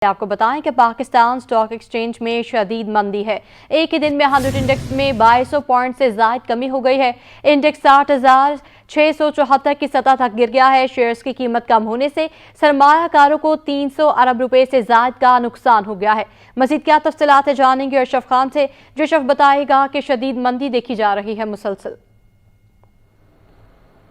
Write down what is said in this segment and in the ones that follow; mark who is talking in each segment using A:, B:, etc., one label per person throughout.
A: आपको बताएं कि पाकिस्तान स्टॉक एक्सचेंज में शदीद मंदी है। एक ही दिन में 100 इंडेक्स में 2200 पॉइंट से ज़ायद कमी हो गई है। इंडेक्स 60,674 की सतह तक गिर गया है। शेयर्स की कीमत कम होने से सरमायाकारों को 300 अरब रुपए से ज़ायद का नुकसान हो गया है। मज़ीद क्या तफसीलात है जानेंगे अशरफ खान से, जो अशरफ बताएगा कि शदीद मंदी देखी जा रही है मुसलसल।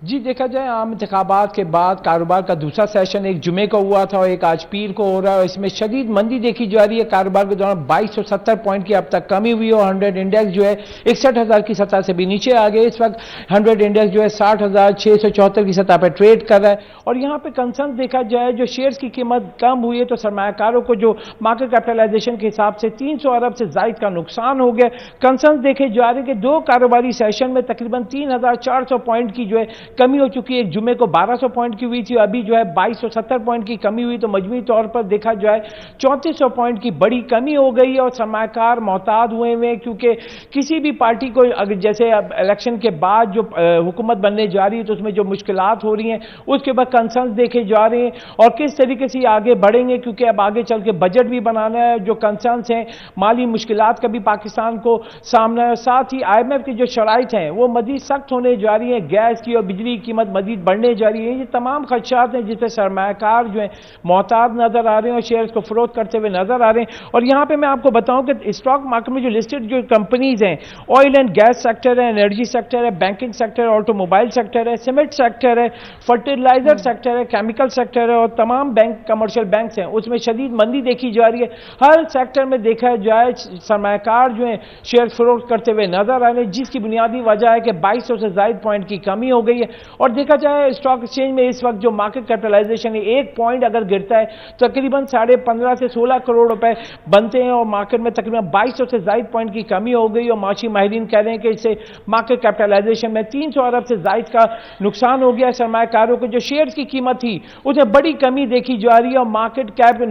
B: जी, देखा जाए आम इंतखाबात के बाद कारोबार का दूसरा सेशन एक जुमे को हुआ था और एक आज पीर को हो रहा है। इसमें शदीद मंदी देखी जा रही है। कारोबार के दौरान 2270 पॉइंट की अब तक कमी हुई और 100 इंडेक्स जो है 61,000 की सतह से भी नीचे आ गए। इस वक्त 100 इंडेक्स जो है 60,674 की सतह पर ट्रेड कर रहा है। और यहाँ पे कंसर्न देखा जाए, जो शेयर्स की कीमत कम हुई है तो सरमायाकारों को जो मार्केट कैपिटलाइजेशन के हिसाब से 300 अरब से जायद का नुकसान हो गया। कंसर्न देखे जा रहे हैं कि दो कारोबारी सेशन में तकरीबन 3,400 पॉइंट की जो है कमी हो चुकी है। एक जुमे को 1200 पॉइंट की हुई थी, अभी जो है 2270 पॉइंट की कमी हुई। तो मजमूई तौर पर देखा जाए 3400 पॉइंट की बड़ी कमी हो गई है और सरमायाकार मोहतात हुए हैं, क्योंकि किसी भी पार्टी को अगर जैसे अब इलेक्शन के बाद जो हुकूमत बनने जा रही है तो उसमें जो मुश्किलात हो रही हैं उसके बाद कंसर्न देखे जा रहे हैं और किस तरीके से आगे बढ़ेंगे, क्योंकि अब आगे चल के बजट भी बनाना है। जो कंसर्न हैं माली मुश्किलात का भी पाकिस्तान को सामना है। साथ ही IMF की जो शराइत हैं वो मजीद सख्त होने जा रही है। गैस की और बिजली की कीमत मजीद बढ़ने जा रही है। ये तमाम खदशात हैं जिससे सरमायाकार जो है मोहतात नजर आ रहे हैं और शेयर्स को फरोख्त करते हुए नजर आ रहे हैं। और यहां पे मैं आपको बताऊं कि स्टॉक मार्केट में जो लिस्टेड जो कंपनीज हैं, ऑयल एंड गैस सेक्टर है, एनर्जी सेक्टर है, बैंकिंग सेक्टर है, ऑटोमोबाइल सेक्टर है, सीमेंट सेक्टर है, फर्टिलाइजर सेक्टर है, केमिकल सेक्टर है और तमाम बैंक कमर्शियल बैंक हैं, उसमें शदीद मंदी देखी जा रही है। हर सेक्टर में देखा जाए सरमायाकार जो है शेयर फरोख्त करते हुए नजर आ रहे हैं, जिसकी बुनियादी वजह है कि 2200 से जायद पॉइंट की कमी हो गई है। और देखा जाए स्टॉक एक्सचेंज में इस वक्त जो मार्केट कैपिटलाइजेशन है, एक पॉइंट अगर गिरता है तो तकरीबन 15.5 से 16 करोड़ रुपए बनते हैं और मार्केट में तकरीबन 2200 से जायद पॉइंट की कमी हो गई। और माशी माहिरीन कह रहे हैं कि इससे मार्केट कैपिटलाइजेशन में 300 अरब से जायद का नुकसान हो गया। सरमायाकारों को जो शेयर्स की कीमत थी उसमें बड़ी कमी देखी जा रही है और मार्केट कैप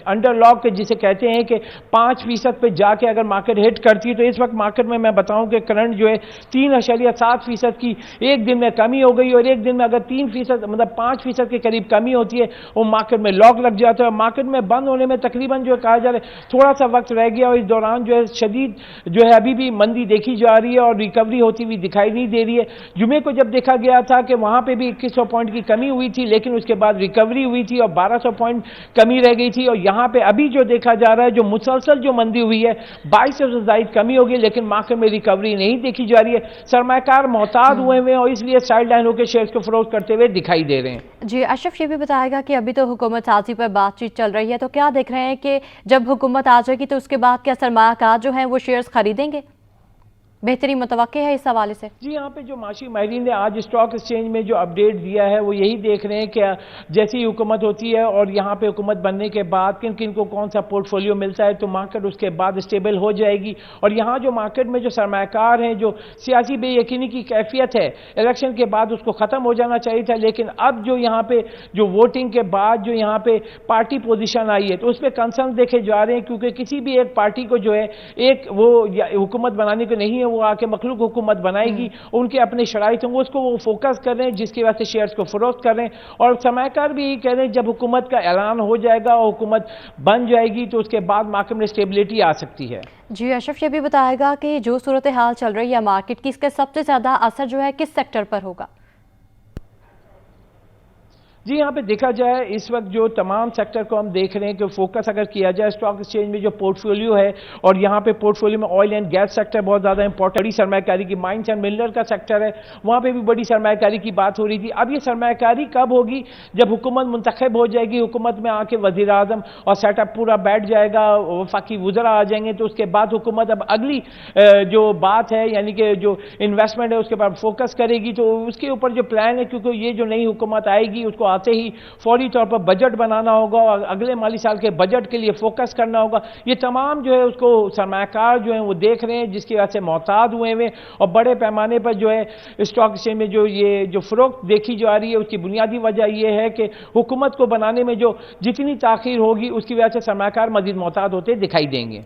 B: अंडर लॉक जिसे कहते हैं कि 5% पे जाके अगर मार्केट हिट करती है तो इस वक्त मार्केट में मैं बताऊं कि करंट जो है 3.7% की एक दिन में कमी हो गई। और एक दिन में अगर 3% मतलब 5% के करीब कमी होती है वो मार्केट में लॉक लग जाता है। मार्केट में बंद होने में तकरीबन जो कहा जा रहा है थोड़ा सा वक्त रह गया और इस दौरान जो है शदीद जो है अभी भी मंदी देखी जा रही है और रिकवरी होती हुई दिखाई नहीं दे रही है। जुमे को जब देखा गया था कि वहां पे भी 2100 पॉइंट की कमी हुई थी, लेकिन उसके बाद रिकवरी हुई थी और 1200 पॉइंट कमी रह गई थी। और यहां पे अभी जो देखा जा रहा है, जो मुसलसल जो मंदी हुई है 2200 से ज्यादा कमी होगी, लेकिन मार्केट में रिकवरी नहीं देखी जा रही है। सरमायाकार मोहतात हुए हैं और इसलिए साइड लाइन होकर शेयर्स को फरोख्त करते हुए दिखाई दे रहे हैं।
A: जी, अशरफ ये भी बताएगा कि अभी तो हुकूमत साजी पर बातचीत चल रही है, तो क्या देख रहे हैं कि जब हुकूमत आ जाएगी तो उसके बाद क्या सरमायाकार जो हैं वो शेयर्स खरीदेंगे? बेहतरी मुतवक्के है इस हवाले से।
B: जी, यहाँ पे जो माशी माहिरीन ने आज स्टॉक एक्सचेंज में जो अपडेट दिया है वो यही देख रहे हैं कि जैसी हुकूमत होती है और यहाँ पे हुकूमत बनने के बाद किन किन को कौन सा पोर्टफोलियो मिलता है तो मार्केट उसके बाद स्टेबल हो जाएगी। और यहाँ जो मार्केट में जो सरमायाकार हैं, जो सियासी बेयकीनी की कैफियत है इलेक्शन के बाद उसको ख़त्म हो जाना चाहिए था, लेकिन अब जो यहाँ पे जो वोटिंग के बाद जो यहाँ पे पार्टी पोजिशन आई है तो उस पर कंसर्न देखे जा रहे हैं, क्योंकि किसी भी एक पार्टी को जो है एक वो हुकूमत बनाने को नहीं है, वो आके मखलूक हुकूमत बनाएगी, उनके अपने शराइत होंगे उसको वो फोकस कर रहे हैं, जिसकी वजह से शेयर्स को फरोख्त कर रहे हैं। और सरमायाकार भी यही कह रहे हैं जब हुकूमत का ऐलान हो जाएगा और हुकूमत बन जाएगी तो उसके बाद मार्केट में स्टेबिलिटी आ सकती है।
A: जी, अशरफ ये भी बताएगा कि जो सूरत हाल चल रही है मार्केट की, इसका सबसे ज्यादा असर जो है किस सेक्टर पर होगा?
B: जी, यहाँ पे देखा जाए इस वक्त जो तमाम सेक्टर को हम देख रहे हैं कि फोकस अगर किया जाए स्टॉक एक्सचेंज में जो पोर्टफोलियो है, और यहाँ पे पोर्टफोलियो में ऑयल एंड गैस सेक्टर बहुत ज़्यादा इंपॉर्टेंट, बड़ी सरमायाकारी की माइंस एंड मिनरल का सेक्टर है, वहाँ पे भी बड़ी सरमायाकारी की बात हो रही थी। अब ये सरमायाकारी कब होगी? जब हुकूमत मुंतखब हो जाएगी, हुकूमत में आके वज़ीर आज़म और सेटअप पूरा बैठ जाएगा, वफाकी वज़रा आ जाएंगे, तो उसके बाद हुकूमत अब अगली जो बात है यानी कि जो इन्वेस्टमेंट है उसके बाद फोकस करेगी। तो उसके ऊपर जो प्लान है, क्योंकि ये जो नई हुकूमत आएगी उसको आते ही फौरी तौर पर बजट बनाना होगा और अगले माली साल के बजट के लिए फोकस करना होगा। ये तमाम जो है उसको सरमायाकार जो है वो देख रहे हैं, जिसकी वजह से मोहतात हुए हैं और बड़े पैमाने पर जो है स्टॉक एक्सचेंज में जो ये जो फरोख्त देखी जा रही है उसकी बुनियादी वजह यह है कि हुकूमत को बनाने में जो जितनी ताखीर होगी उसकी वजह से सरमायाकार मजीद मोहतात होते दिखाई देंगे।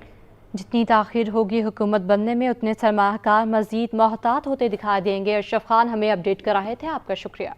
A: जितनी ताखीर होगी हुकूमत बनने में उतने सरमायाकार मजीद मोहतात होते दिखाई देंगे। अशरफ खान हमें अपडेट कर रहे थे, आपका शुक्रिया।